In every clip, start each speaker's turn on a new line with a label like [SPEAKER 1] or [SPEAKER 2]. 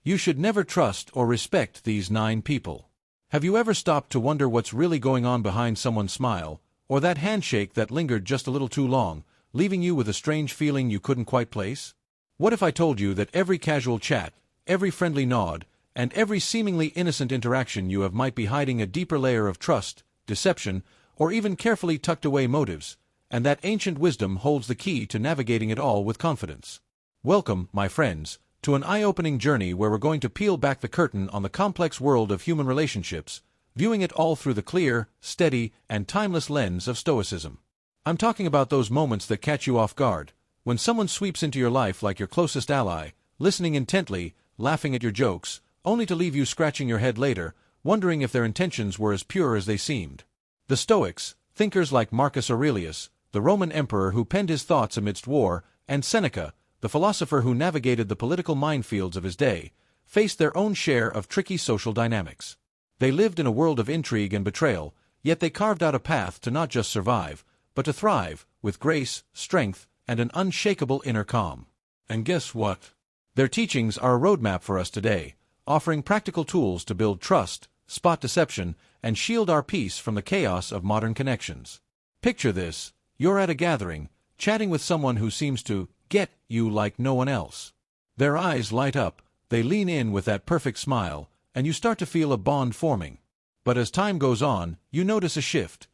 [SPEAKER 1] You should never trust or respect these 9 people. Have you ever stopped to wonder what's really going on behind someone's smile, or that handshake that lingered just a little too long, leaving you with a strange feeling you couldn't quite place? What if I told you that every casual chat, every friendly nod, and every seemingly innocent interaction you have might be hiding a deeper layer of trust, deception, or even carefully tucked away motives, and that ancient wisdom holds the key to navigating it all with confidence? Welcome, my friends, to an eye-opening journey where we're going to peel back the curtain on the complex world of human relationships, viewing it all through the clear, steady, and timeless lens of Stoicism. I'm talking about those moments that catch you off guard, when someone sweeps into your life like your closest ally, listening intently, laughing at your jokes, only to leave you scratching your head later, wondering if their intentions were as pure as they seemed. The Stoics, thinkers like Marcus Aurelius, the Roman emperor who penned his thoughts amidst war, and Seneca, the philosopher who navigated the political minefields of his day, faced their own share of tricky social dynamics. They lived in a world of intrigue and betrayal, yet they carved out a path to not just survive, but to thrive, with grace, strength, and an unshakable inner calm. And guess what? Their teachings are a roadmap for us today, offering practical tools to build trust, spot deception, and shield our peace from the chaos of modern connections. Picture this: you're at a gathering, chatting with someone who seems to get you like no one else. Their eyes light up, they lean in with that perfect smile, and you start to feel a bond forming. But as time goes on, you notice a shift.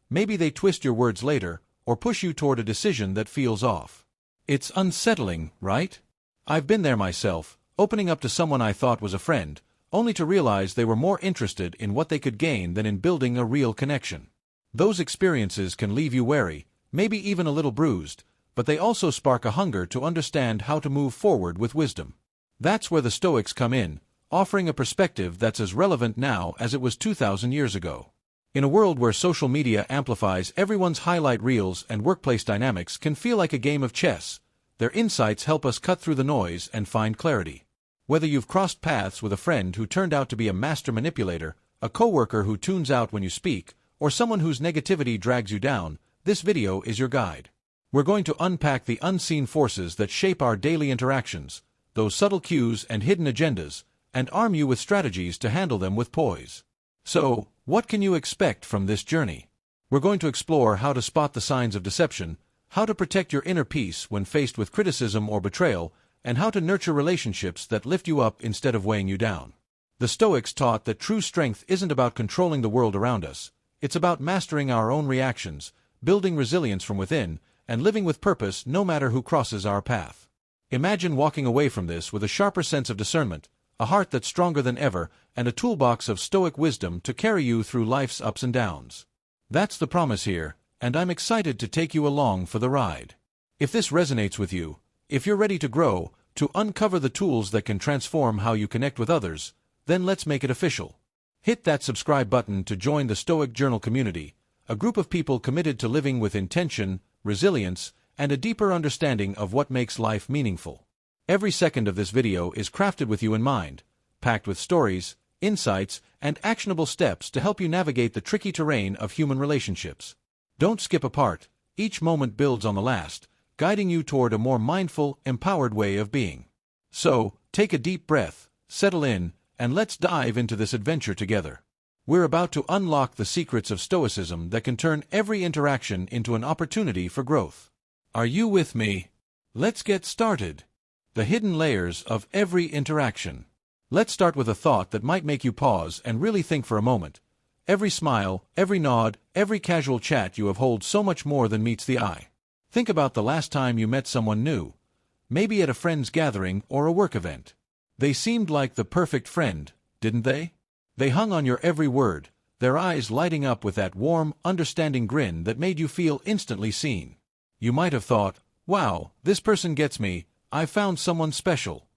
[SPEAKER 1] Maybe they twist your words later, or push you toward a decision that feels off. It's unsettling, right? I've been there myself, opening up to someone I thought was a friend, only to realize they were more interested in what they could gain than in building a real connection. Those experiences can leave you wary, maybe even a little bruised, but they also spark a hunger to understand how to move forward with wisdom. That's where the Stoics come in, offering a perspective that's as relevant now as it was 2,000 years ago. In a world where social media amplifies everyone's highlight reels and workplace dynamics can feel like a game of chess, their insights help us cut through the noise and find clarity. Whether you've crossed paths with a friend who turned out to be a master manipulator, a coworker who tunes out when you speak, or someone whose negativity drags you down, this video is your guide. We're going to unpack the unseen forces that shape our daily interactions, those subtle cues and hidden agendas, and arm you with strategies to handle them with poise. So, what can you expect from this journey? We're going to explore how to spot the signs of deception, how to protect your inner peace when faced with criticism or betrayal, and how to nurture relationships that lift you up instead of weighing you down. The Stoics taught that true strength isn't about controlling the world around us, it's about mastering our own reactions, building resilience from within, and living with purpose no matter who crosses our path. Imagine walking away from this with a sharper sense of discernment, a heart that's stronger than ever, and a toolbox of Stoic wisdom to carry you through life's ups and downs. That's the promise here, and I'm excited to take you along for the ride. If this resonates with you, if you're ready to grow, to uncover the tools that can transform how you connect with others, then let's make it official. Hit that subscribe button to join the Stoic Journal community, a group of people committed to living with intention, resilience, and a deeper understanding of what makes life meaningful. Every second of this video is crafted with you in mind, packed with stories, insights, and actionable steps to help you navigate the tricky terrain of human relationships. Don't skip a part, each moment builds on the last, guiding you toward a more mindful, empowered way of being. So, take a deep breath, settle in, and let's dive into this adventure together. We're about to unlock the secrets of Stoicism that can turn every interaction into an opportunity for growth. Are you with me? Let's get started. The hidden layers of every interaction. Let's start with a thought that might make you pause and really think for a moment. Every smile, every nod, every casual chat you have holds so much more than meets the eye. Think about the last time you met someone new, maybe at a friend's gathering or a work event. They seemed like the perfect friend, didn't they? They hung on your every word, their eyes lighting up with that warm, understanding grin that made you feel instantly seen. You might have thought, wow, this person gets me, I found someone special.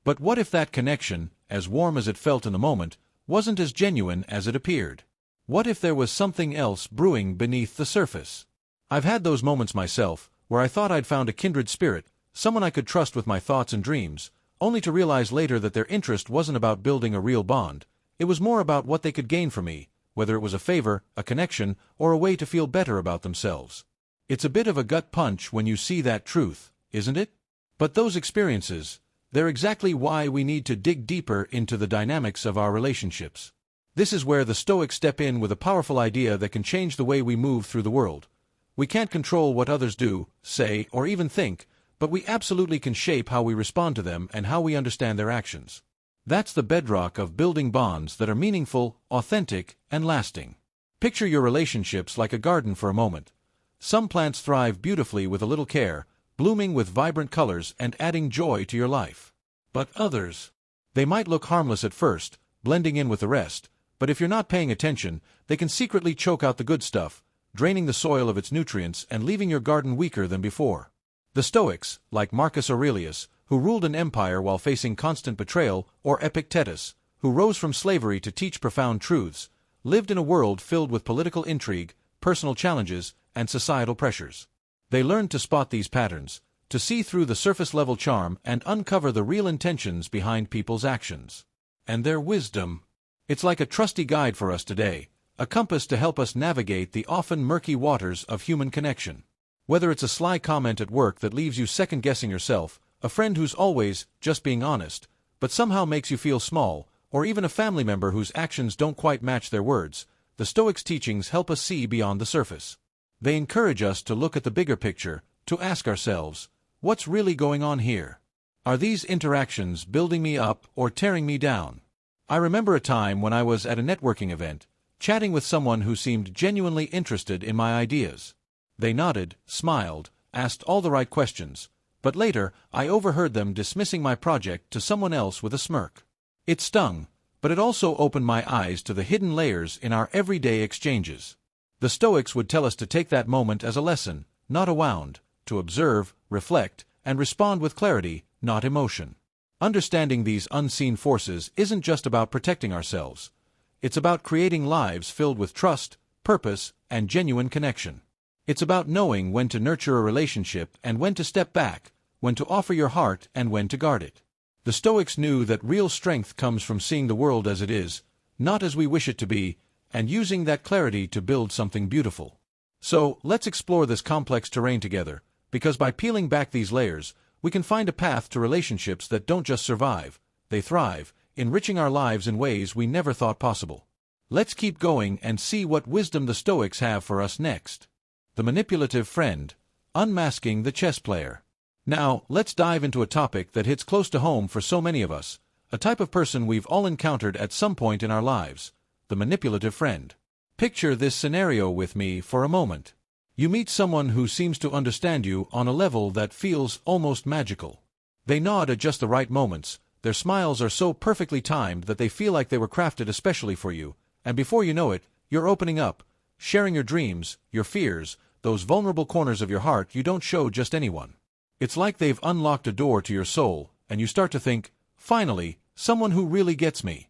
[SPEAKER 1] But what if that connection, as warm as it felt in the moment, wasn't as genuine as it appeared? What if there was something else brewing beneath the surface? I've had those moments myself, where I thought I'd found a kindred spirit, someone I could trust with my thoughts and dreams, only to realize later that their interest wasn't about building a real bond. It was more about what they could gain from me, whether it was a favor, a connection, or a way to feel better about themselves. It's a bit of a gut punch when you see that truth, isn't it? But those experiences, They're exactly why we need to dig deeper into the dynamics of our relationships. This is where the Stoics step in with a powerful idea that can change the way we move through the world. We can't control what others do, say, or even think, but we absolutely can shape how we respond to them and how we understand their actions. That's the bedrock of building bonds that are meaningful, authentic, and lasting. Picture your relationships like a garden for a moment. Some plants thrive beautifully with a little care, blooming with vibrant colors and adding joy to your life. But others, they might look harmless at first, blending in with the rest, but if you're not paying attention, they can secretly choke out the good stuff, draining the soil of its nutrients and leaving your garden weaker than before. The Stoics, like Marcus Aurelius, who ruled an empire while facing constant betrayal, or Epictetus, who rose from slavery to teach profound truths, lived in a world filled with political intrigue, personal challenges, and societal pressures. They learned to spot these patterns, to see through the surface-level charm and uncover the real intentions behind people's actions. And their wisdom, it's like a trusty guide for us today, a compass to help us navigate the often murky waters of human connection. Whether it's a sly comment at work that leaves you second-guessing yourself, a friend who's always just being honest, but somehow makes you feel small, or even a family member whose actions don't quite match their words, the Stoics' teachings help us see beyond the surface. They encourage us to look at the bigger picture, to ask ourselves, what's really going on here? Are these interactions building me up or tearing me down? I remember a time when I was at a networking event, chatting with someone who seemed genuinely interested in my ideas. They nodded, smiled, asked all the right questions, but later I overheard them dismissing my project to someone else with a smirk. It stung, but it also opened my eyes to the hidden layers in our everyday exchanges. The Stoics would tell us to take that moment as a lesson, not a wound, to observe, reflect, and respond with clarity, not emotion. Understanding these unseen forces isn't just about protecting ourselves. It's about creating lives filled with trust, purpose, and genuine connection. It's about knowing when to nurture a relationship and when to step back, when to offer your heart and when to guard it. The Stoics knew that real strength comes from seeing the world as it is, not as we wish it to be, and using that clarity to build something beautiful. So, let's explore this complex terrain together, because by peeling back these layers, we can find a path to relationships that don't just survive, they thrive, enriching our lives in ways we never thought possible. Let's keep going and see what wisdom the Stoics have for us next. The manipulative friend, unmasking the chess player. Now, let's dive into a topic that hits close to home for so many of us, a type of person we've all encountered at some point in our lives, the manipulative friend. Picture this scenario with me for a moment. You meet someone who seems to understand you on a level that feels almost magical. They nod at just the right moments, their smiles are so perfectly timed that they feel like they were crafted especially for you, and before you know it, you're opening up, sharing your dreams, your fears, those vulnerable corners of your heart you don't show just anyone. It's like they've unlocked a door to your soul, and you start to think, finally, someone who really gets me.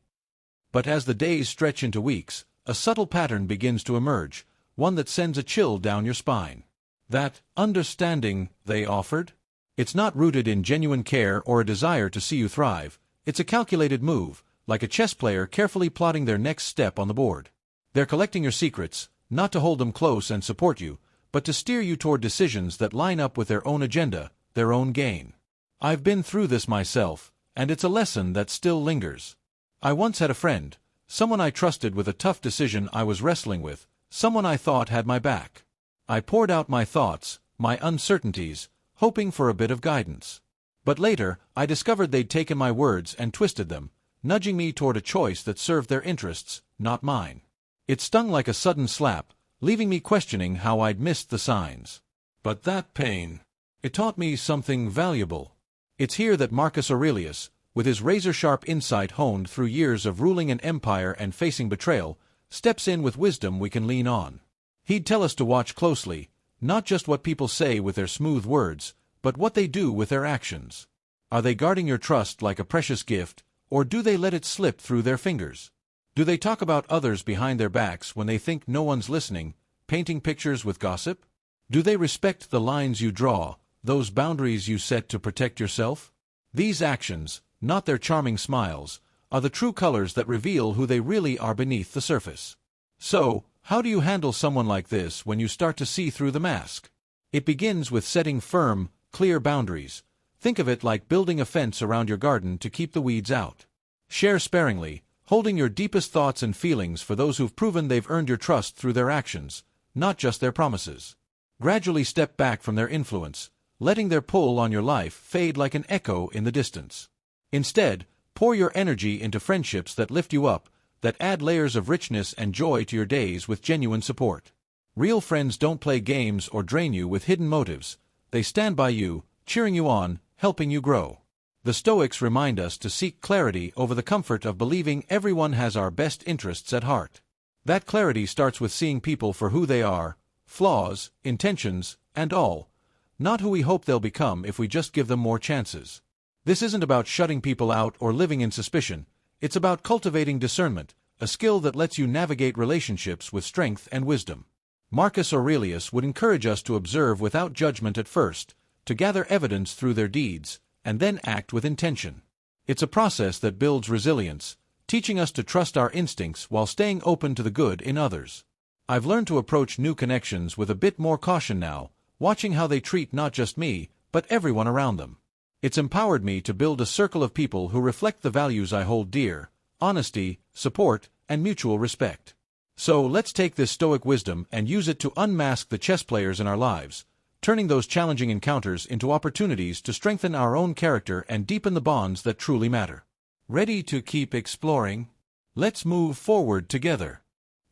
[SPEAKER 1] But as the days stretch into weeks, a subtle pattern begins to emerge, one that sends a chill down your spine. That understanding they offered? It's not rooted in genuine care or a desire to see you thrive. It's a calculated move, like a chess player carefully plotting their next step on the board. They're collecting your secrets, not to hold them close and support you, but to steer you toward decisions that line up with their own agenda, their own gain. I've been through this myself, and it's a lesson that still lingers. I once had a friend, someone I trusted with a tough decision I was wrestling with, someone I thought had my back. I poured out my thoughts, my uncertainties, hoping for a bit of guidance. But later, I discovered they'd taken my words and twisted them, nudging me toward a choice that served their interests, not mine. It stung like a sudden slap, leaving me questioning how I'd missed the signs. But that pain, it taught me something valuable. It's here that Marcus Aurelius, with his razor-sharp insight honed through years of ruling an empire and facing betrayal, steps in with wisdom we can lean on. He'd tell us to watch closely, not just what people say with their smooth words, but what they do with their actions. Are they guarding your trust like a precious gift, or do they let it slip through their fingers? Do they talk about others behind their backs when they think no one's listening, painting pictures with gossip? Do they respect the lines you draw, those boundaries you set to protect yourself? These actions, not their charming smiles, are the true colors that reveal who they really are beneath the surface. So, how do you handle someone like this when you start to see through the mask? It begins with setting firm, clear boundaries, Think of it like building a fence around your garden to keep the weeds out. Share sparingly, holding your deepest thoughts and feelings for those who've proven they've earned your trust through their actions, not just their promises. Gradually step back from their influence, letting their pull on your life fade like an echo in the distance. Instead, pour your energy into friendships that lift you up, that add layers of richness and joy to your days with genuine support. Real friends don't play games or drain you with hidden motives. They stand by you, cheering you on, helping you grow. The Stoics remind us to seek clarity over the comfort of believing everyone has our best interests at heart. That clarity starts with seeing people for who they are, flaws, intentions, and all, not who we hope they'll become if we just give them more chances. This isn't about shutting people out or living in suspicion. It's about cultivating discernment, a skill that lets you navigate relationships with strength and wisdom. Marcus Aurelius would encourage us to observe without judgment at first, to gather evidence through their deeds, and then act with intention. It's a process that builds resilience, teaching us to trust our instincts while staying open to the good in others. I've learned to approach new connections with a bit more caution now, watching how they treat not just me, but everyone around them. It's empowered me to build a circle of people who reflect the values I hold dear: honesty, support, and mutual respect. So let's take this Stoic wisdom and use it to unmask the chess players in our lives, turning those challenging encounters into opportunities to strengthen our own character and deepen the bonds that truly matter. Ready to keep exploring? Let's move forward together.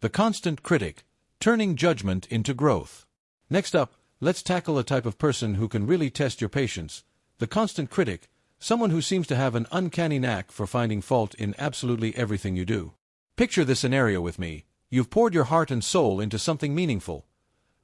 [SPEAKER 1] The constant critic, turning judgment into growth. Next up, let's tackle a type of person who can really test your patience: the constant critic, someone who seems to have an uncanny knack for finding fault in absolutely everything you do. Picture this scenario with me. You've poured your heart and soul into something meaningful.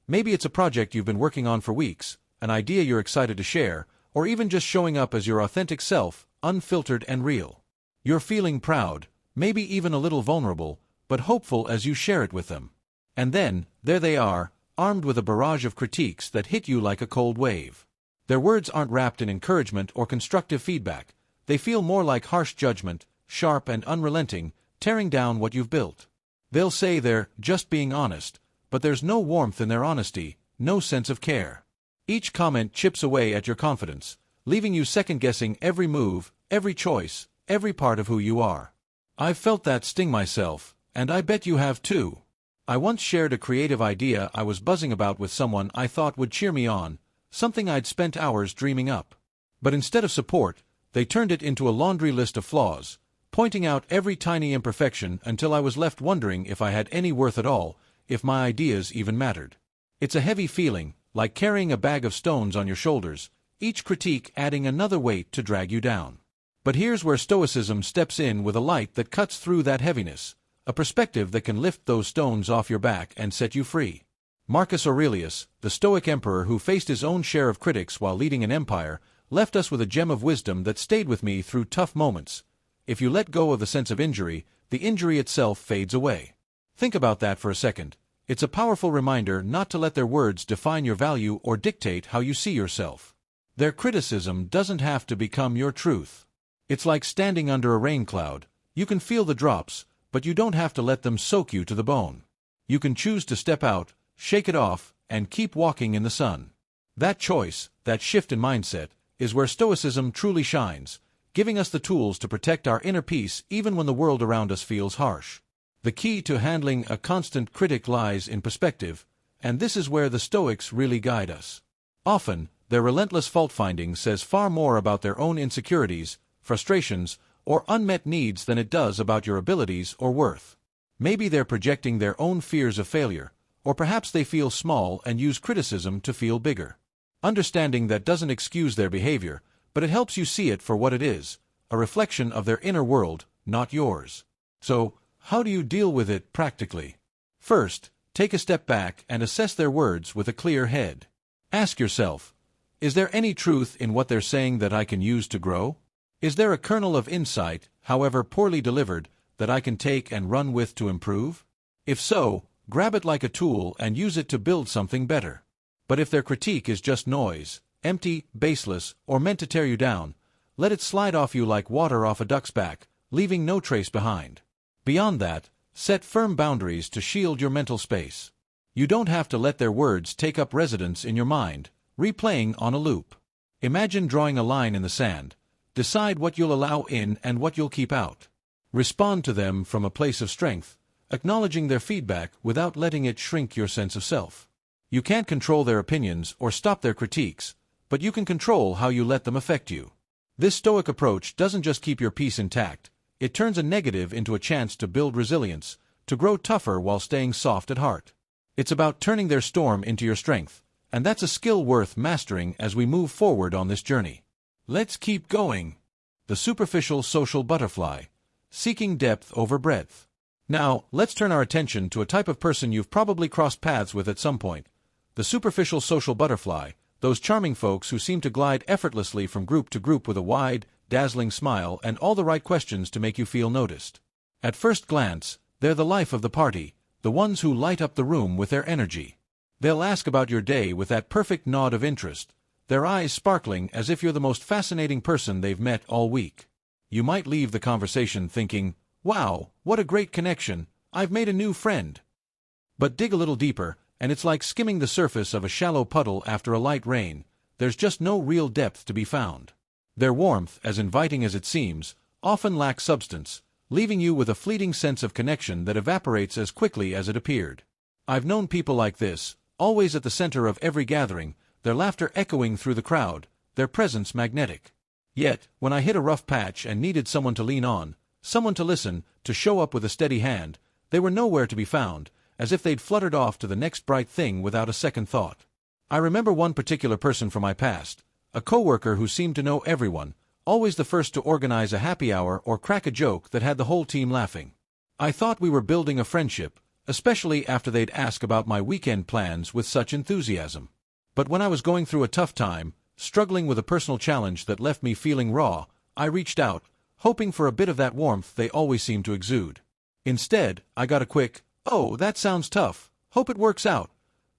[SPEAKER 1] Maybe it's a project you've been working on for weeks, an idea you're excited to share, or even just showing up as your authentic self, unfiltered and real. You're feeling proud, maybe even a little vulnerable, but hopeful as you share it with them. And then, there they are, armed with a barrage of critiques that hit you like a cold wave. Their words aren't wrapped in encouragement or constructive feedback. They feel more like harsh judgment, sharp and unrelenting, tearing down what you've built. They'll say they're just being honest, but there's no warmth in their honesty, no sense of care. Each comment chips away at your confidence, leaving you second-guessing every move, every choice, every part of who you are. I've felt that sting myself, and I bet you have too. I once shared a creative idea I was buzzing about with someone I thought would cheer me on, something I'd spent hours dreaming up. But instead of support, they turned it into a laundry list of flaws, pointing out every tiny imperfection until I was left wondering if I had any worth at all, if my ideas even mattered. It's a heavy feeling, like carrying a bag of stones on your shoulders, each critique adding another weight to drag you down. But here's where Stoicism steps in with a light that cuts through that heaviness, a perspective that can lift those stones off your back and set you free. Marcus Aurelius, the Stoic emperor who faced his own share of critics while leading an empire, left us with a gem of wisdom that stayed with me through tough moments. If you let go of the sense of injury, the injury itself fades away. Think about that for a second. It's a powerful reminder not to let their words define your value or dictate how you see yourself. Their criticism doesn't have to become your truth. It's like standing under a rain cloud. You can feel the drops, but you don't have to let them soak you to the bone. You can choose to step out, shake it off, and keep walking in the sun. That choice, that shift in mindset, is where Stoicism truly shines, giving us the tools to protect our inner peace even when the world around us feels harsh. The key to handling a constant critic lies in perspective, and this is where the Stoics really guide us. Often, their relentless fault-finding says far more about their own insecurities, frustrations, or unmet needs than it does about your abilities or worth. Maybe they're projecting their own fears of failure, or perhaps they feel small and use criticism to feel bigger. Understanding that doesn't excuse their behavior, but it helps you see it for what it is, a reflection of their inner world, not yours. So, how do you deal with it practically? First, take a step back and assess their words with a clear head. Ask yourself, is there any truth in what they're saying that I can use to grow? Is there a kernel of insight, however poorly delivered, that I can take and run with to improve? If so, grab it like a tool and use it to build something better. But if their critique is just noise, empty, baseless, or meant to tear you down, let it slide off you like water off a duck's back, leaving no trace behind. Beyond that, set firm boundaries to shield your mental space. You don't have to let their words take up residence in your mind, replaying on a loop. Imagine drawing a line in the sand. Decide what you'll allow in and what you'll keep out. Respond to them from a place of strength, acknowledging their feedback without letting it shrink your sense of self. You can't control their opinions or stop their critiques, but you can control how you let them affect you. This Stoic approach doesn't just keep your peace intact, it turns a negative into a chance to build resilience, to grow tougher while staying soft at heart. It's about turning their storm into your strength, and that's a skill worth mastering as we move forward on this journey. Let's keep going. The superficial social butterfly, seeking depth over breadth. Now, let's turn our attention to a type of person you've probably crossed paths with at some point. The superficial social butterfly, those charming folks who seem to glide effortlessly from group to group with a wide, dazzling smile and all the right questions to make you feel noticed. At first glance, they're the life of the party, the ones who light up the room with their energy. They'll ask about your day with that perfect nod of interest, their eyes sparkling as if you're the most fascinating person they've met all week. You might leave the conversation thinking, "Wow, what a great connection, I've made a new friend." But dig a little deeper, and it's like skimming the surface of a shallow puddle after a light rain. There's just no real depth to be found. Their warmth, as inviting as it seems, often lacks substance, leaving you with a fleeting sense of connection that evaporates as quickly as it appeared. I've known people like this, always at the center of every gathering, their laughter echoing through the crowd, their presence magnetic. Yet, when I hit a rough patch and needed someone to lean on, someone to listen, to show up with a steady hand, they were nowhere to be found, as if they'd fluttered off to the next bright thing without a second thought. I remember one particular person from my past, a coworker who seemed to know everyone, always the first to organize a happy hour or crack a joke that had the whole team laughing. I thought we were building a friendship, especially after they'd ask about my weekend plans with such enthusiasm. But when I was going through a tough time, struggling with a personal challenge that left me feeling raw, I reached out, hoping for a bit of that warmth they always seem to exude. Instead, I got a quick, "Oh, that sounds tough, hope it works out,"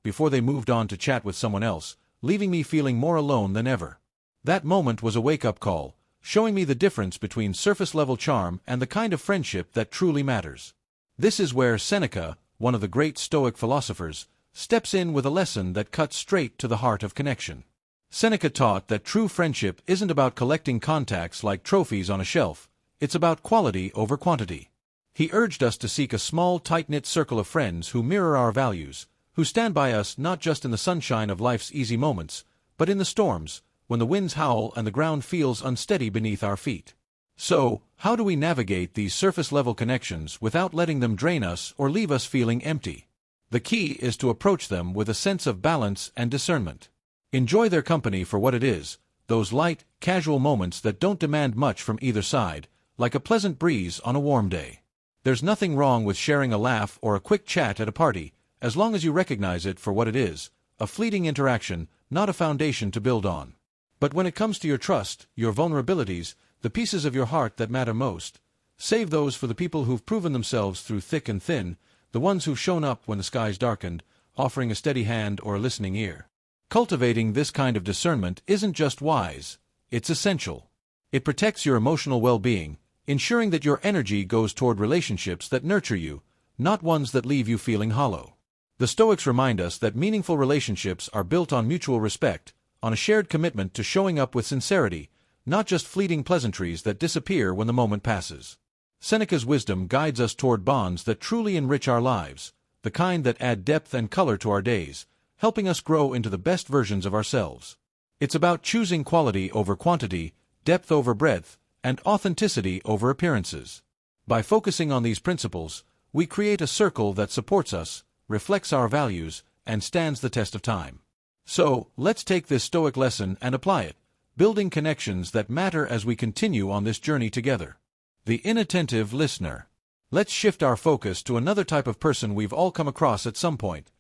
[SPEAKER 1] before they moved on to chat with someone else, leaving me feeling more alone than ever. That moment was a wake-up call, showing me the difference between surface-level charm and the kind of friendship that truly matters. This is where Seneca, one of the great Stoic philosophers, steps in with a lesson that cuts straight to the heart of connection. Seneca taught that true friendship isn't about collecting contacts like trophies on a shelf, it's about quality over quantity. He urged us to seek a small, tight-knit circle of friends who mirror our values, who stand by us not just in the sunshine of life's easy moments, but in the storms, when the winds howl and the ground feels unsteady beneath our feet. So, how do we navigate these surface-level connections without letting them drain us or leave us feeling empty? The key is to approach them with a sense of balance and discernment. Enjoy their company for what it is, those light, casual moments that don't demand much from either side, like a pleasant breeze on a warm day. There's nothing wrong with sharing a laugh or a quick chat at a party, as long as you recognize it for what it is, a fleeting interaction, not a foundation to build on. But when it comes to your trust, your vulnerabilities, the pieces of your heart that matter most, save those for the people who've proven themselves through thick and thin, the ones who've shown up when the skies darkened, offering a steady hand or a listening ear. Cultivating this kind of discernment isn't just wise, it's essential. It protects your emotional well-being, ensuring that your energy goes toward relationships that nurture you, not ones that leave you feeling hollow. The Stoics remind us that meaningful relationships are built on mutual respect, on a shared commitment to showing up with sincerity, not just fleeting pleasantries that disappear when the moment passes. Seneca's wisdom guides us toward bonds that truly enrich our lives, the kind that add depth and color to our days, helping us grow into the best versions of ourselves. It's about choosing quality over quantity, depth over breadth, and authenticity over appearances. By focusing on these principles, we create a circle that supports us, reflects our values, and stands the test of time. So, let's take this Stoic lesson and apply it, building connections that matter as we continue on this journey together. The inattentive listener. Let's shift our focus to another type of person we've all come across at some point.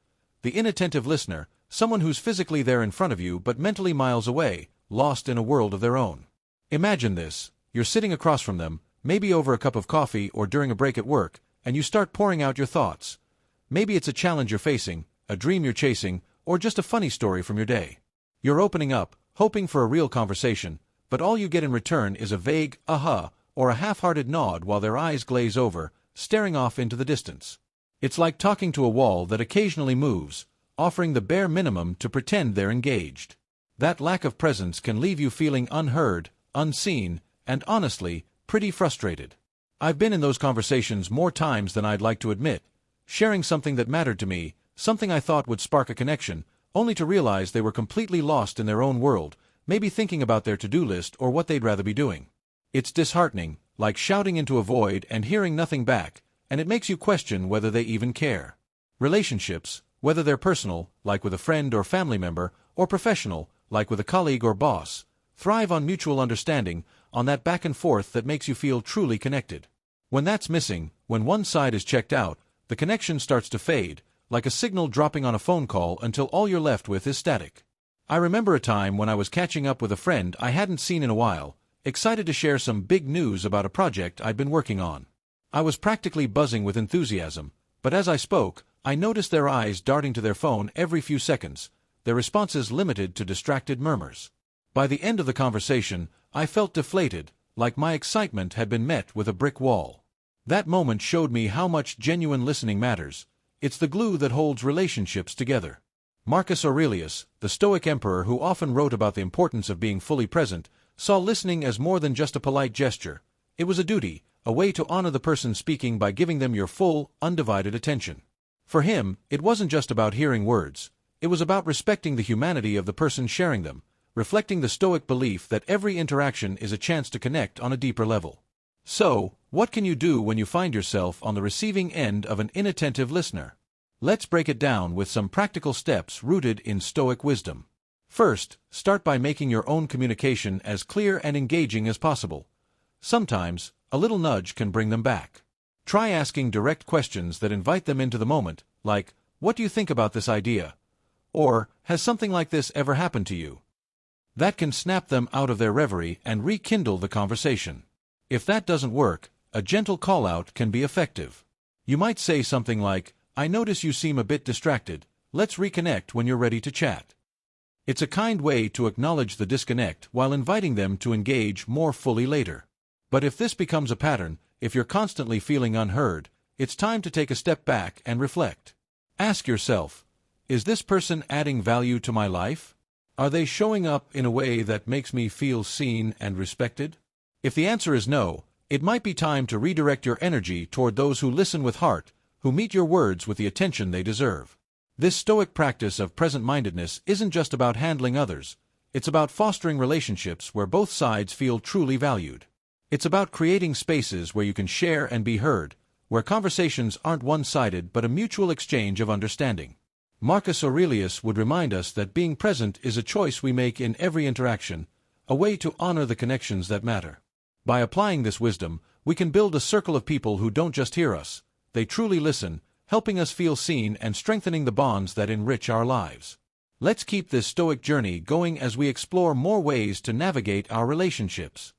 [SPEAKER 1] The inattentive listener, someone who's physically there in front of you but mentally miles away, lost in a world of their own. Imagine this, you're sitting across from them, maybe over a cup of coffee or during a break at work, and you start pouring out your thoughts. Maybe it's a challenge you're facing, a dream you're chasing, or just a funny story from your day. You're opening up, hoping for a real conversation, but all you get in return is a vague, aha, or a half-hearted nod while their eyes glaze over, staring off into the distance. It's like talking to a wall that occasionally moves, offering the bare minimum to pretend they're engaged. That lack of presence can leave you feeling unheard, unseen, and honestly, pretty frustrated. I've been in those conversations more times than I'd like to admit, sharing something that mattered to me, something I thought would spark a connection, only to realize they were completely lost in their own world, maybe thinking about their to-do list or what they'd rather be doing. It's disheartening, like shouting into a void and hearing nothing back, and it makes you question whether they even care. Relationships, whether they're personal, like with a friend or family member, or professional, like with a colleague or boss, thrive on mutual understanding, on that back and forth that makes you feel truly connected. When that's missing, when one side is checked out, the connection starts to fade, like a signal dropping on a phone call until all you're left with is static. I remember a time when I was catching up with a friend I hadn't seen in a while, excited to share some big news about a project I'd been working on. I was practically buzzing with enthusiasm, but as I spoke, I noticed their eyes darting to their phone every few seconds, their responses limited to distracted murmurs. By the end of the conversation, I felt deflated, like my excitement had been met with a brick wall. That moment showed me how much genuine listening matters. It's the glue that holds relationships together. Marcus Aurelius, the Stoic emperor who often wrote about the importance of being fully present, saw listening as more than just a polite gesture. It was a duty, a way to honor the person speaking by giving them your full, undivided attention. For him, it wasn't just about hearing words. It was about respecting the humanity of the person sharing them, reflecting the Stoic belief that every interaction is a chance to connect on a deeper level. So, what can you do when you find yourself on the receiving end of an inattentive listener? Let's break it down with some practical steps rooted in Stoic wisdom. First, start by making your own communication as clear and engaging as possible. Sometimes, a little nudge can bring them back. Try asking direct questions that invite them into the moment, like, "What do you think about this idea?" Or, "Has something like this ever happened to you?" That can snap them out of their reverie and rekindle the conversation. If that doesn't work, a gentle call-out can be effective. You might say something like, "I notice you seem a bit distracted. Let's reconnect when you're ready to chat." It's a kind way to acknowledge the disconnect while inviting them to engage more fully later. But if this becomes a pattern, if you're constantly feeling unheard, it's time to take a step back and reflect. Ask yourself, is this person adding value to my life? Are they showing up in a way that makes me feel seen and respected? If the answer is no, it might be time to redirect your energy toward those who listen with heart, who meet your words with the attention they deserve. This Stoic practice of present-mindedness isn't just about handling others. It's about fostering relationships where both sides feel truly valued. It's about creating spaces where you can share and be heard, where conversations aren't one-sided but a mutual exchange of understanding. Marcus Aurelius would remind us that being present is a choice we make in every interaction, a way to honor the connections that matter. By applying this wisdom, we can build a circle of people who don't just hear us, they truly listen, helping us feel seen and strengthening the bonds that enrich our lives. Let's keep this Stoic journey going as we explore more ways to navigate our relationships.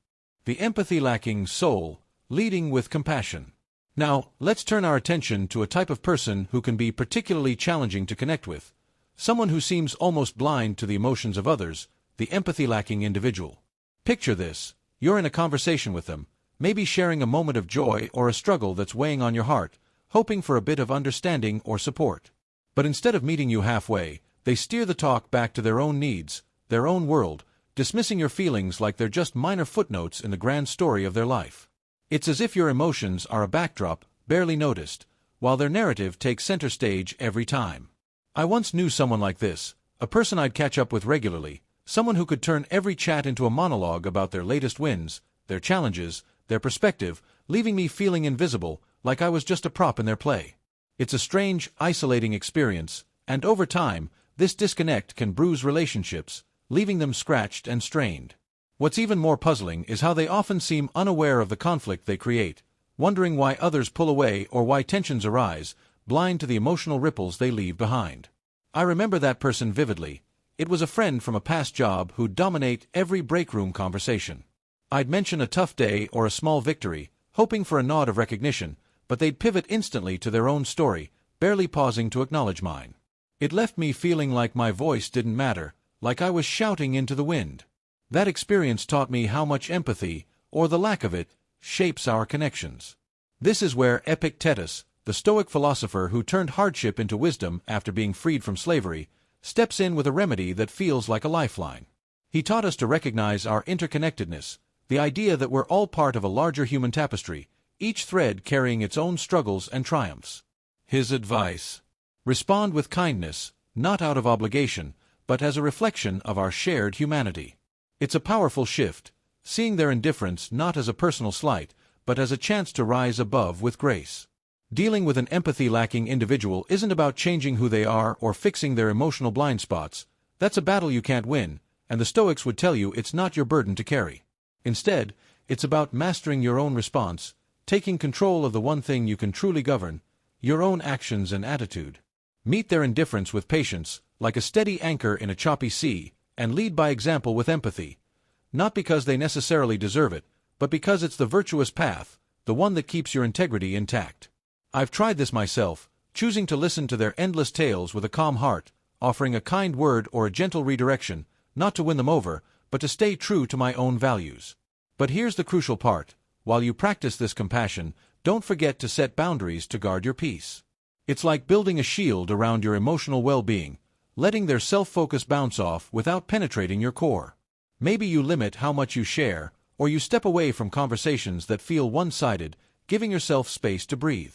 [SPEAKER 1] The empathy-lacking soul, leading with compassion. Now, let's turn our attention to a type of person who can be particularly challenging to connect with. Someone who seems almost blind to the emotions of others, the empathy-lacking individual. Picture this. You're in a conversation with them, maybe sharing a moment of joy or a struggle that's weighing on your heart, hoping for a bit of understanding or support. But instead of meeting you halfway, they steer the talk back to their own needs, their own world, dismissing your feelings like they're just minor footnotes in the grand story of their life. It's as if your emotions are a backdrop, barely noticed, while their narrative takes center stage every time. I once knew someone like this, a person I'd catch up with regularly, someone who could turn every chat into a monologue about their latest wins, their challenges, their perspective, leaving me feeling invisible, like I was just a prop in their play. It's a strange, isolating experience, and over time, this disconnect can bruise relationships, leaving them scratched and strained. What's even more puzzling is how they often seem unaware of the conflict they create, wondering why others pull away or why tensions arise, blind to the emotional ripples they leave behind. I remember that person vividly. It was a friend from a past job who'd dominate every break-room conversation. I'd mention a tough day or a small victory, hoping for a nod of recognition, but they'd pivot instantly to their own story, barely pausing to acknowledge mine. It left me feeling like my voice didn't matter, like I was shouting into the wind. That experience taught me how much empathy, or the lack of it, shapes our connections. This is where Epictetus, the Stoic philosopher who turned hardship into wisdom after being freed from slavery, steps in with a remedy that feels like a lifeline. He taught us to recognize our interconnectedness, the idea that we're all part of a larger human tapestry, each thread carrying its own struggles and triumphs. His advice: respond with kindness, not out of obligation, but as a reflection of our shared humanity. It's a powerful shift, seeing their indifference not as a personal slight, but as a chance to rise above with grace. Dealing with an empathy-lacking individual isn't about changing who they are or fixing their emotional blind spots. That's a battle you can't win, and the Stoics would tell you it's not your burden to carry. Instead, it's about mastering your own response, taking control of the one thing you can truly govern, your own actions and attitude. Meet their indifference with patience, like a steady anchor in a choppy sea, and lead by example with empathy. Not because they necessarily deserve it, but because it's the virtuous path, the one that keeps your integrity intact. I've tried this myself, choosing to listen to their endless tales with a calm heart, offering a kind word or a gentle redirection, not to win them over, but to stay true to my own values. But here's the crucial part: while you practice this compassion, don't forget to set boundaries to guard your peace. It's like building a shield around your emotional well-being, letting their self-focus bounce off without penetrating your core. Maybe you limit how much you share, or you step away from conversations that feel one-sided, giving yourself space to breathe.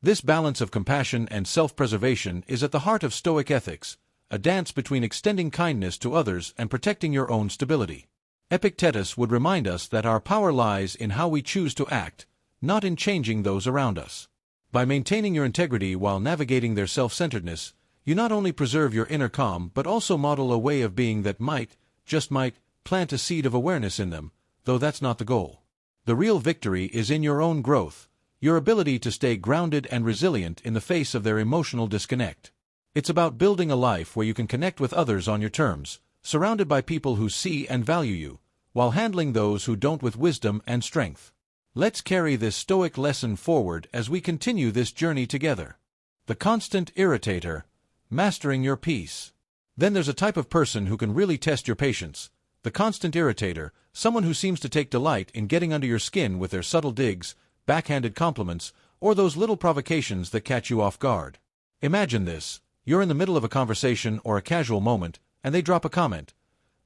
[SPEAKER 1] This balance of compassion and self-preservation is at the heart of Stoic ethics, a dance between extending kindness to others and protecting your own stability. Epictetus would remind us that our power lies in how we choose to act, not in changing those around us. By maintaining your integrity while navigating their self-centeredness, you not only preserve your inner calm but also model a way of being that might, just might, plant a seed of awareness in them, though that's not the goal. The real victory is in your own growth, your ability to stay grounded and resilient in the face of their emotional disconnect. It's about building a life where you can connect with others on your terms, surrounded by people who see and value you, while handling those who don't with wisdom and strength. Let's carry this Stoic lesson forward as we continue this journey together. The constant irritator: mastering your peace. Then there's a type of person who can really test your patience. The constant irritator, someone who seems to take delight in getting under your skin with their subtle digs, backhanded compliments, or those little provocations that catch you off guard. Imagine this: you're in the middle of a conversation or a casual moment, and they drop a comment.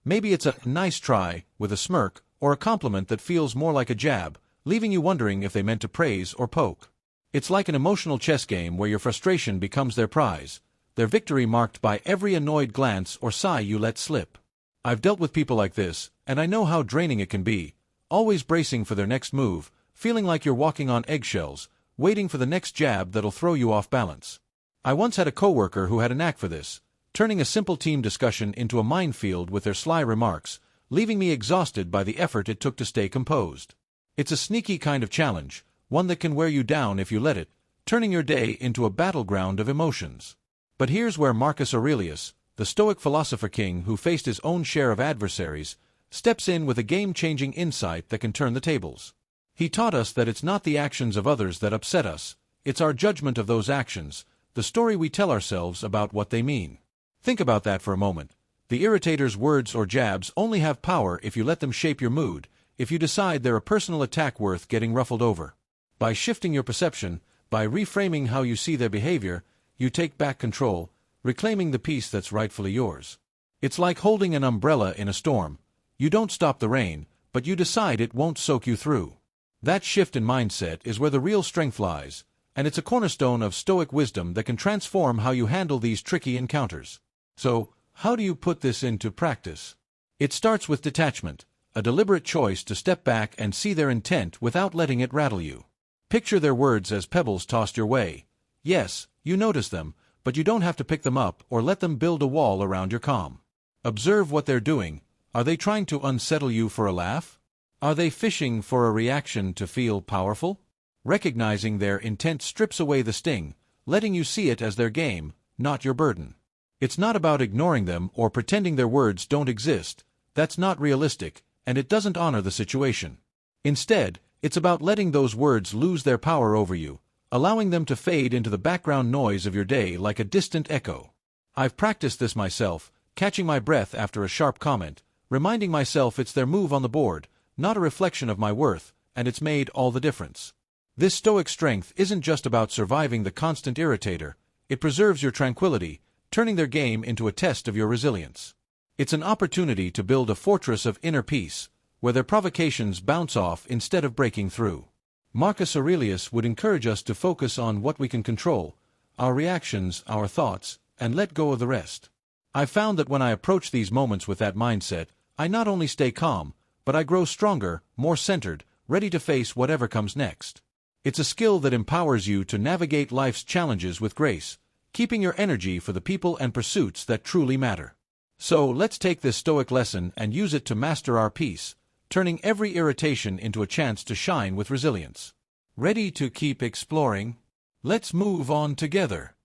[SPEAKER 1] Maybe it's a "nice try" with a smirk, or a compliment that feels more like a jab, leaving you wondering if they meant to praise or poke. It's like an emotional chess game where your frustration becomes their prize, their victory marked by every annoyed glance or sigh you let slip. I've dealt with people like this, and I know how draining it can be, always bracing for their next move, feeling like you're walking on eggshells, waiting for the next jab that'll throw you off balance. I once had a coworker who had a knack for this, turning a simple team discussion into a minefield with their sly remarks, leaving me exhausted by the effort it took to stay composed. It's a sneaky kind of challenge, one that can wear you down if you let it, turning your day into a battleground of emotions. But here's where Marcus Aurelius, the Stoic philosopher king who faced his own share of adversaries, steps in with a game-changing insight that can turn the tables. He taught us that it's not the actions of others that upset us, it's our judgment of those actions, the story we tell ourselves about what they mean. Think about that for a moment. The irritator's words or jabs only have power if you let them shape your mood, if you decide they're a personal attack worth getting ruffled over. By shifting your perception, by reframing how you see their behavior, you take back control, reclaiming the peace that's rightfully yours. It's like holding an umbrella in a storm. You don't stop the rain, but you decide it won't soak you through. That shift in mindset is where the real strength lies, and it's a cornerstone of Stoic wisdom that can transform how you handle these tricky encounters. So, how do you put this into practice? It starts with detachment, a deliberate choice to step back and see their intent without letting it rattle you. Picture their words as pebbles tossed your way. Yes, you notice them, but you don't have to pick them up or let them build a wall around your calm. Observe what they're doing. Are they trying to unsettle you for a laugh? Are they fishing for a reaction to feel powerful? Recognizing their intent strips away the sting, letting you see it as their game, not your burden. It's not about ignoring them or pretending their words don't exist. That's not realistic, and it doesn't honor the situation. Instead, it's about letting those words lose their power over you, allowing them to fade into the background noise of your day like a distant echo. I've practiced this myself, catching my breath after a sharp comment, reminding myself it's their move on the board, not a reflection of my worth, and it's made all the difference. This Stoic strength isn't just about surviving the constant irritator, it preserves your tranquility, turning their game into a test of your resilience. It's an opportunity to build a fortress of inner peace, where their provocations bounce off instead of breaking through. Marcus Aurelius would encourage us to focus on what we can control, our reactions, our thoughts, and let go of the rest. I've found that when I approach these moments with that mindset, I not only stay calm, but I grow stronger, more centered, ready to face whatever comes next. It's a skill that empowers you to navigate life's challenges with grace, keeping your energy for the people and pursuits that truly matter. So let's take this Stoic lesson and use it to master our peace, turning every irritation into a chance to shine with resilience. Ready to keep exploring? Let's move on together.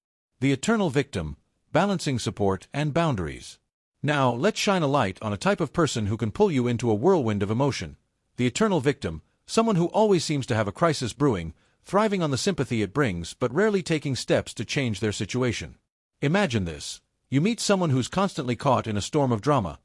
[SPEAKER 1] The eternal victim, balancing support and boundaries. Now, let's shine a light on a type of person who can pull you into a whirlwind of emotion. The eternal victim, someone who always seems to have a crisis brewing, thriving on the sympathy it brings but rarely taking steps to change their situation. Imagine this. You meet someone who's constantly caught in a storm of drama.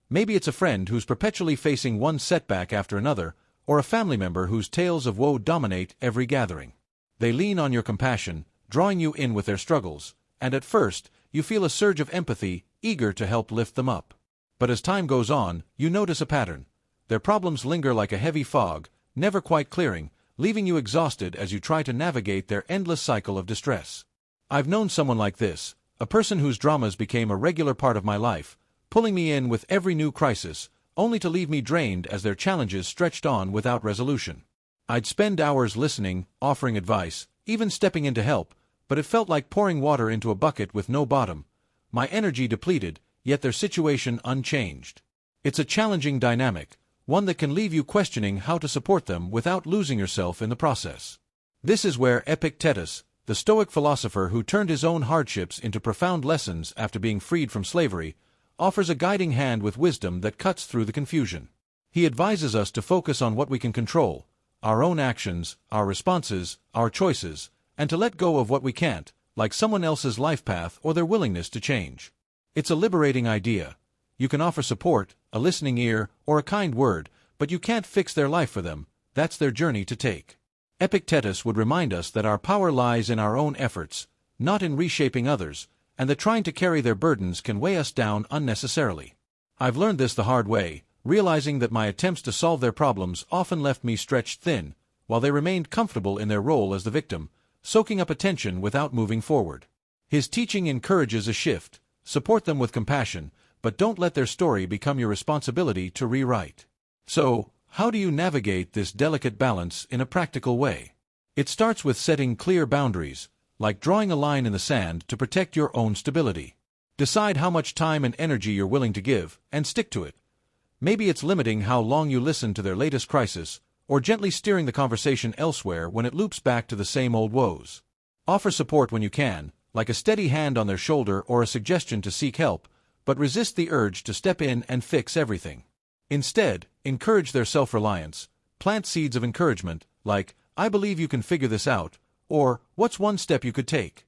[SPEAKER 1] Maybe it's a friend who's perpetually facing one setback after another, or a family member whose tales of woe dominate every gathering. They lean on your compassion, drawing you in with their struggles, and at first, you feel a surge of empathy, eager to help lift them up. But as time goes on, you notice a pattern. Their problems linger like a heavy fog, never quite clearing, leaving you exhausted as you try to navigate their endless cycle of distress. I've known someone like this, a person whose dramas became a regular part of my life, pulling me in with every new crisis, only to leave me drained as their challenges stretched on without resolution. I'd spend hours listening, offering advice, even stepping in to help, but it felt like pouring water into a bucket with no bottom. My energy depleted, yet their situation unchanged. It's a challenging dynamic, one that can leave you questioning how to support them without losing yourself in the process. This is where Epictetus, the Stoic philosopher who turned his own hardships into profound lessons after being freed from slavery, offers a guiding hand with wisdom that cuts through the confusion. He advises us to focus on what we can control, our own actions, our responses, our choices, and to let go of what we can't, like someone else's life path or their willingness to change. It's a liberating idea. You can offer support, a listening ear, or a kind word, but you can't fix their life for them. That's their journey to take. Epictetus would remind us that our power lies in our own efforts, not in reshaping others, and that trying to carry their burdens can weigh us down unnecessarily. I've learned this the hard way, realizing that my attempts to solve their problems often left me stretched thin, while they remained comfortable in their role as the victim, soaking up attention without moving forward. His teaching encourages a shift. Support them with compassion, but don't let their story become your responsibility to rewrite. So, how do you navigate this delicate balance in a practical way? It starts with setting clear boundaries, like drawing a line in the sand to protect your own stability. Decide how much time and energy you're willing to give, and stick to it. Maybe it's limiting how long you listen to their latest crisis, or gently steering the conversation elsewhere when it loops back to the same old woes. Offer support when you can, like a steady hand on their shoulder or a suggestion to seek help, but resist the urge to step in and fix everything. Instead, encourage their self-reliance. Plant seeds of encouragement, like, "I believe you can figure this out," or, "What's one step you could take?"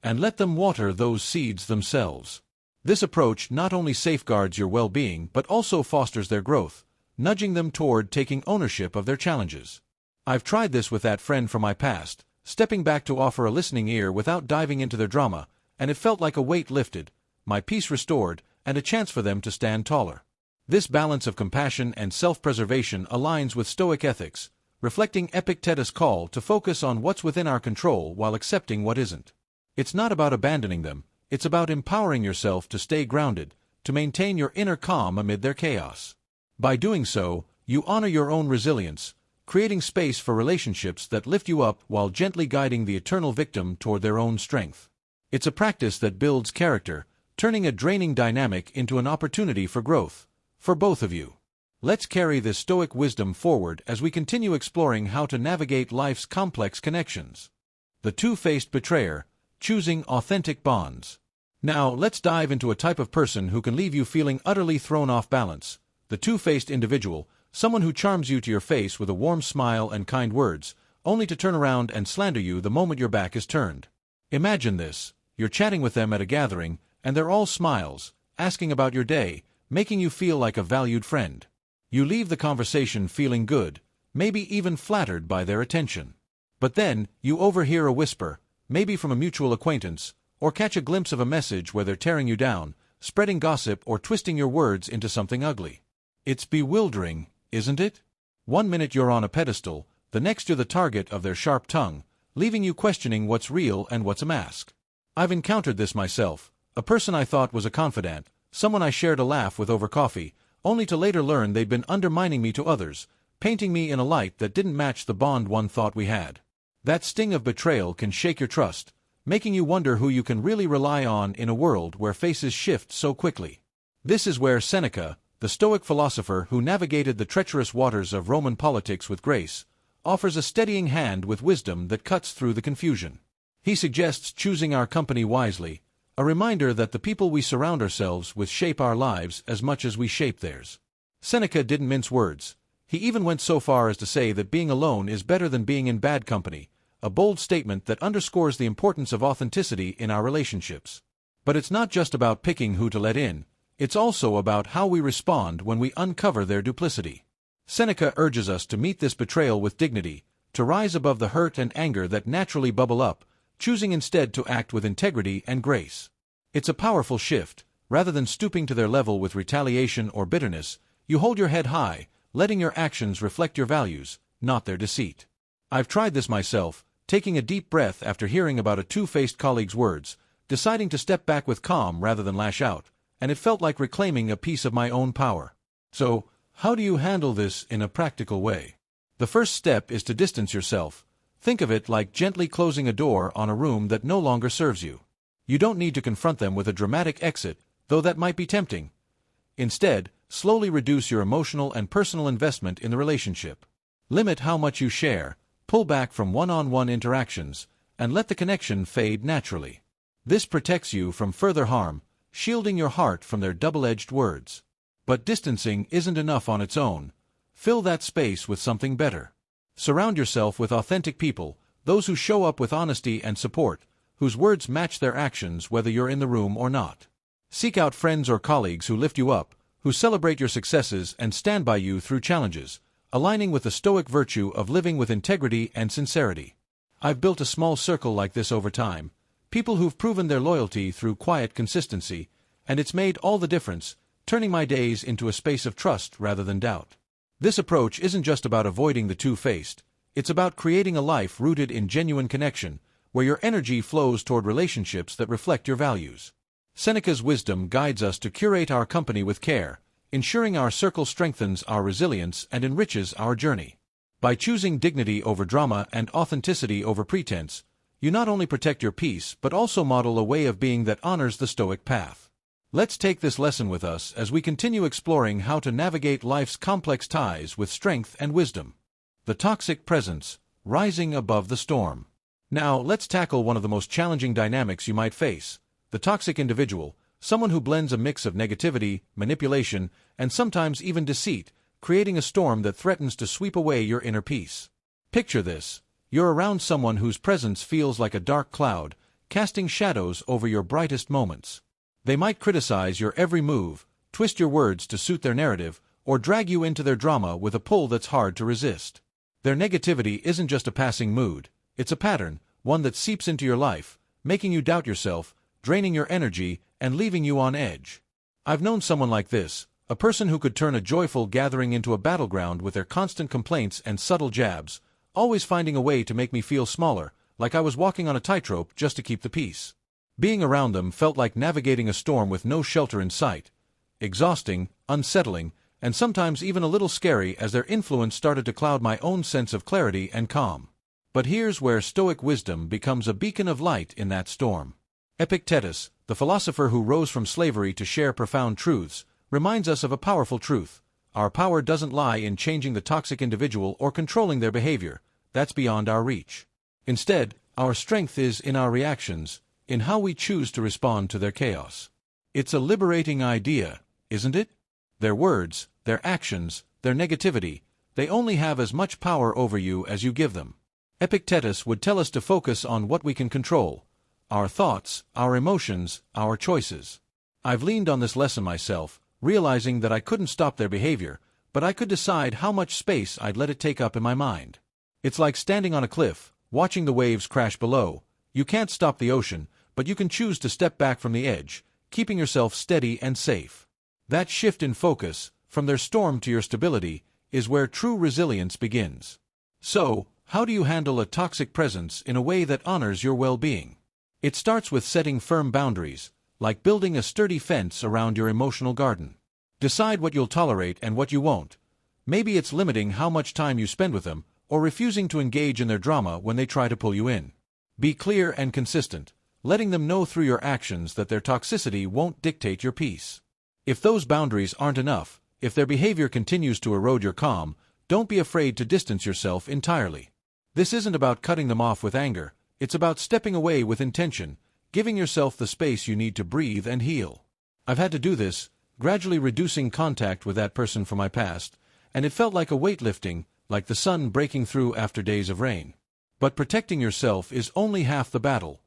[SPEAKER 1] And let them water those seeds themselves. This approach not only safeguards your well-being but also fosters their growth, nudging them toward taking ownership of their challenges. I've tried this with that friend from my past, stepping back to offer a listening ear without diving into their drama, and it felt like a weight lifted, my peace restored, and a chance for them to stand taller. This balance of compassion and self-preservation aligns with Stoic ethics, reflecting Epictetus' call to focus on what's within our control while accepting what isn't. It's not about abandoning them, it's about empowering yourself to stay grounded, to maintain your inner calm amid their chaos. By doing so, you honor your own resilience, creating space for relationships that lift you up while gently guiding the eternal victim toward their own strength. It's a practice that builds character, turning a draining dynamic into an opportunity for growth, for both of you. Let's carry this Stoic wisdom forward as we continue exploring how to navigate life's complex connections. The two-faced betrayer, choosing authentic bonds. Now, let's dive into a type of person who can leave you feeling utterly thrown off balance. The two-faced individual, someone who charms you to your face with a warm smile and kind words, only to turn around and slander you the moment your back is turned. Imagine this. You're chatting with them at a gathering, and they're all smiles, asking about your day, making you feel like a valued friend. You leave the conversation feeling good, maybe even flattered by their attention. But then, you overhear a whisper, maybe from a mutual acquaintance, or catch a glimpse of a message where they're tearing you down, spreading gossip, or twisting your words into something ugly. It's bewildering, isn't it? One minute you're on a pedestal, the next you're the target of their sharp tongue, leaving you questioning what's real and what's a mask. I've encountered this myself. A person I thought was a confidant, someone I shared a laugh with over coffee, only to later learn they'd been undermining me to others, painting me in a light that didn't match the bond one thought we had. That sting of betrayal can shake your trust, making you wonder who you can really rely on in a world where faces shift so quickly. This is where Seneca, the Stoic philosopher who navigated the treacherous waters of Roman politics with grace, offers a steadying hand with wisdom that cuts through the confusion. He suggests choosing our company wisely, a reminder that the people we surround ourselves with shape our lives as much as we shape theirs. Seneca didn't mince words. He even went so far as to say that being alone is better than being in bad company, a bold statement that underscores the importance of authenticity in our relationships. But it's not just about picking who to let in, it's also about how we respond when we uncover their duplicity. Seneca urges us to meet this betrayal with dignity, to rise above the hurt and anger that naturally bubble up, choosing instead to act with integrity and grace. It's a powerful shift. Rather than stooping to their level with retaliation or bitterness, you hold your head high, letting your actions reflect your values, not their deceit. I've tried this myself, taking a deep breath after hearing about a two-faced colleague's words, deciding to step back with calm rather than lash out, and it felt like reclaiming a piece of my own power. So, how do you handle this in a practical way? The first step is to distance yourself. Think of it like gently closing a door on a room that no longer serves you. You don't need to confront them with a dramatic exit, though that might be tempting. Instead, slowly reduce your emotional and personal investment in the relationship. Limit how much you share, pull back from one-on-one interactions, and let the connection fade naturally. This protects you from further harm, shielding your heart from their double-edged words. But distancing isn't enough on its own. Fill that space with something better. Surround yourself with authentic people, those who show up with honesty and support, whose words match their actions whether you're in the room or not. Seek out friends or colleagues who lift you up, who celebrate your successes and stand by you through challenges, aligning with the Stoic virtue of living with integrity and sincerity. I've built a small circle like this over time, people who've proven their loyalty through quiet consistency, and it's made all the difference, turning my days into a space of trust rather than doubt. This approach isn't just about avoiding the two-faced, it's about creating a life rooted in genuine connection, where your energy flows toward relationships that reflect your values. Seneca's wisdom guides us to curate our company with care, ensuring our circle strengthens our resilience and enriches our journey. By choosing dignity over drama and authenticity over pretense, you not only protect your peace but also model a way of being that honors the Stoic path. Let's take this lesson with us as we continue exploring how to navigate life's complex ties with strength and wisdom. The toxic presence, rising above the storm. Now, let's tackle one of the most challenging dynamics you might face: the toxic individual, someone who blends a mix of negativity, manipulation, and sometimes even deceit, creating a storm that threatens to sweep away your inner peace. Picture this: you're around someone whose presence feels like a dark cloud, casting shadows over your brightest moments. They might criticize your every move, twist your words to suit their narrative, or drag you into their drama with a pull that's hard to resist. Their negativity isn't just a passing mood, it's a pattern, one that seeps into your life, making you doubt yourself, draining your energy, and leaving you on edge. I've known someone like this, a person who could turn a joyful gathering into a battleground with their constant complaints and subtle jabs, always finding a way to make me feel smaller, like I was walking on a tightrope just to keep the peace. Being around them felt like navigating a storm with no shelter in sight. Exhausting, unsettling, and sometimes even a little scary as their influence started to cloud my own sense of clarity and calm. But here's where Stoic wisdom becomes a beacon of light in that storm. Epictetus, the philosopher who rose from slavery to share profound truths, reminds us of a powerful truth. Our power doesn't lie in changing the toxic individual or controlling their behavior. That's beyond our reach. Instead, our strength is in our reactions, in how we choose to respond to their chaos. It's a liberating idea, isn't it? Their words, their actions, their negativity, they only have as much power over you as you give them. Epictetus would tell us to focus on what we can control: our thoughts, our emotions, our choices. I've leaned on this lesson myself, realizing that I couldn't stop their behavior, but I could decide how much space I'd let it take up in my mind. It's like standing on a cliff, watching the waves crash below. You can't stop the ocean, but you can choose to step back from the edge, keeping yourself steady and safe. That shift in focus, from their storm to your stability, is where true resilience begins. So, how do you handle a toxic presence in a way that honors your well-being? It starts with setting firm boundaries, like building a sturdy fence around your emotional garden. Decide what you'll tolerate and what you won't. Maybe it's limiting how much time you spend with them, or refusing to engage in their drama when they try to pull you in. Be clear and consistent, letting them know through your actions that their toxicity won't dictate your peace. If those boundaries aren't enough, if their behavior continues to erode your calm, don't be afraid to distance yourself entirely. This isn't about cutting them off with anger, it's about stepping away with intention, giving yourself the space you need to breathe and heal. I've had to do this, gradually reducing contact with that person from my past, and it felt like a weightlifting, like the sun breaking through after days of rain. But protecting yourself is only half the battle.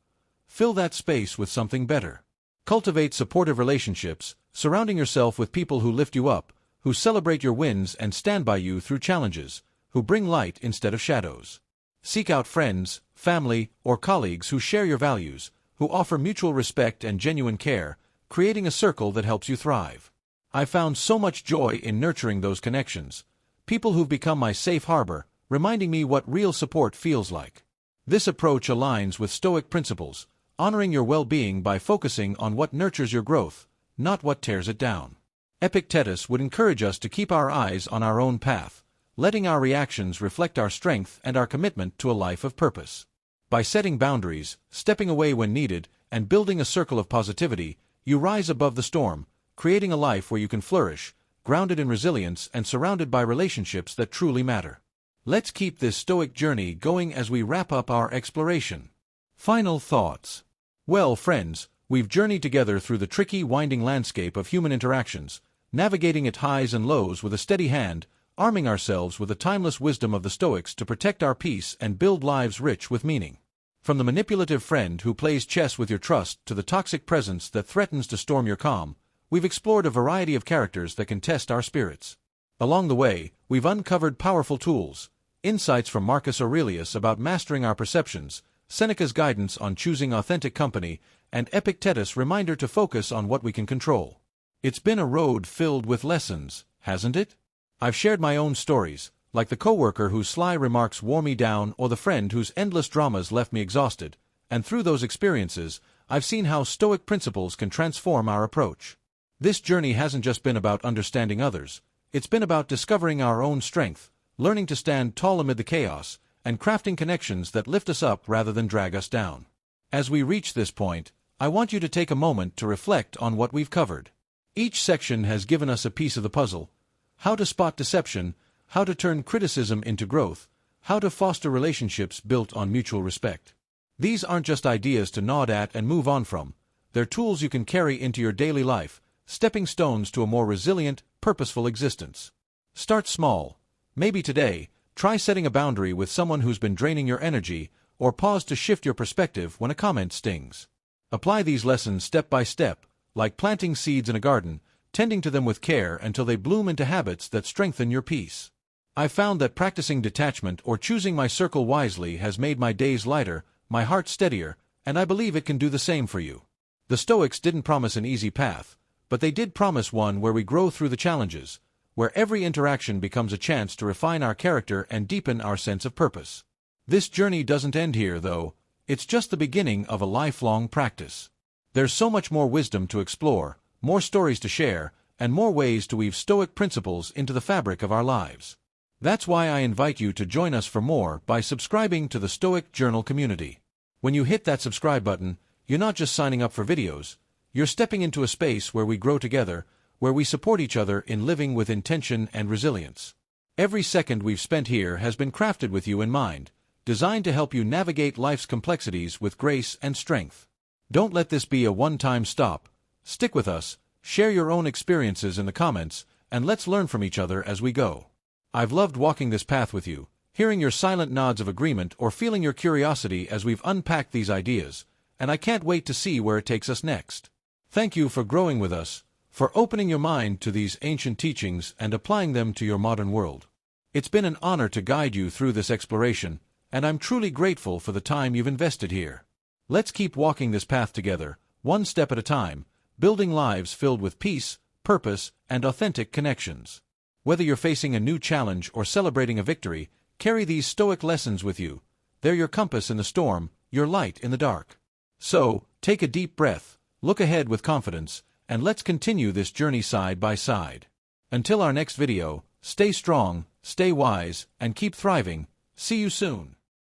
[SPEAKER 1] Fill that space with something better. Cultivate supportive relationships, surrounding yourself with people who lift you up, who celebrate your wins and stand by you through challenges, who bring light instead of shadows. Seek out friends, family, or colleagues who share your values, who offer mutual respect and genuine care, creating a circle that helps you thrive. I found so much joy in nurturing those connections, people who've become my safe harbor, reminding me what real support feels like. This approach aligns with Stoic principles, honoring your well-being by focusing on what nurtures your growth, not what tears it down. Epictetus would encourage us to keep our eyes on our own path, letting our reactions reflect our strength and our commitment to a life of purpose. By setting boundaries, stepping away when needed, and building a circle of positivity, you rise above the storm, creating a life where you can flourish, grounded in resilience and surrounded by relationships that truly matter. Let's keep this Stoic journey going as we wrap up our exploration. Final thoughts. Well, friends, we've journeyed together through the tricky, winding landscape of human interactions, navigating its highs and lows with a steady hand, arming ourselves with the timeless wisdom of the Stoics to protect our peace and build lives rich with meaning. From the manipulative friend who plays chess with your trust to the toxic presence that threatens to storm your calm, we've explored a variety of characters that can test our spirits. Along the way, we've uncovered powerful tools, insights from Marcus Aurelius about mastering our perceptions, Seneca's guidance on choosing authentic company, and Epictetus' reminder to focus on what we can control. It's been a road filled with lessons, hasn't it? I've shared my own stories, like the coworker whose sly remarks wore me down or the friend whose endless dramas left me exhausted, and through those experiences, I've seen how Stoic principles can transform our approach. This journey hasn't just been about understanding others, it's been about discovering our own strength, learning to stand tall amid the chaos, and crafting connections that lift us up rather than drag us down. As we reach this point, I want you to take a moment to reflect on what we've covered. Each section has given us a piece of the puzzle: how to spot deception, how to turn criticism into growth, how to foster relationships built on mutual respect. These aren't just ideas to nod at and move on from, they're tools you can carry into your daily life, stepping stones to a more resilient, purposeful existence. Start small. Maybe today, try setting a boundary with someone who's been draining your energy, or pause to shift your perspective when a comment stings. Apply these lessons step by step, like planting seeds in a garden, tending to them with care until they bloom into habits that strengthen your peace. I've found that practicing detachment or choosing my circle wisely has made my days lighter, my heart steadier, and I believe it can do the same for you. The Stoics didn't promise an easy path, but they did promise one where we grow through the challenges, where every interaction becomes a chance to refine our character and deepen our sense of purpose. This journey doesn't end here, though. It's just the beginning of a lifelong practice. There's so much more wisdom to explore, more stories to share, and more ways to weave Stoic principles into the fabric of our lives. That's why I invite you to join us for more by subscribing to the Stoic Journal community. When you hit that subscribe button, you're not just signing up for videos, you're stepping into a space where we grow together, where we support each other in living with intention and resilience. Every second we've spent here has been crafted with you in mind, designed to help you navigate life's complexities with grace and strength. Don't let this be a one-time stop. Stick with us, share your own experiences in the comments, and let's learn from each other as we go. I've loved walking this path with you, hearing your silent nods of agreement or feeling your curiosity as we've unpacked these ideas, and I can't wait to see where it takes us next. Thank you for growing with us, for opening your mind to these ancient teachings and applying them to your modern world. It's been an honor to guide you through this exploration, and I'm truly grateful for the time you've invested here. Let's keep walking this path together, one step at a time, building lives filled with peace, purpose, and authentic connections. Whether you're facing a new challenge or celebrating a victory, carry these Stoic lessons with you. They're your compass in the storm, your light in the dark. So, take a deep breath, look ahead with confidence, and let's continue this journey side by side. Until our next video, stay strong, stay wise, and keep thriving. See you soon.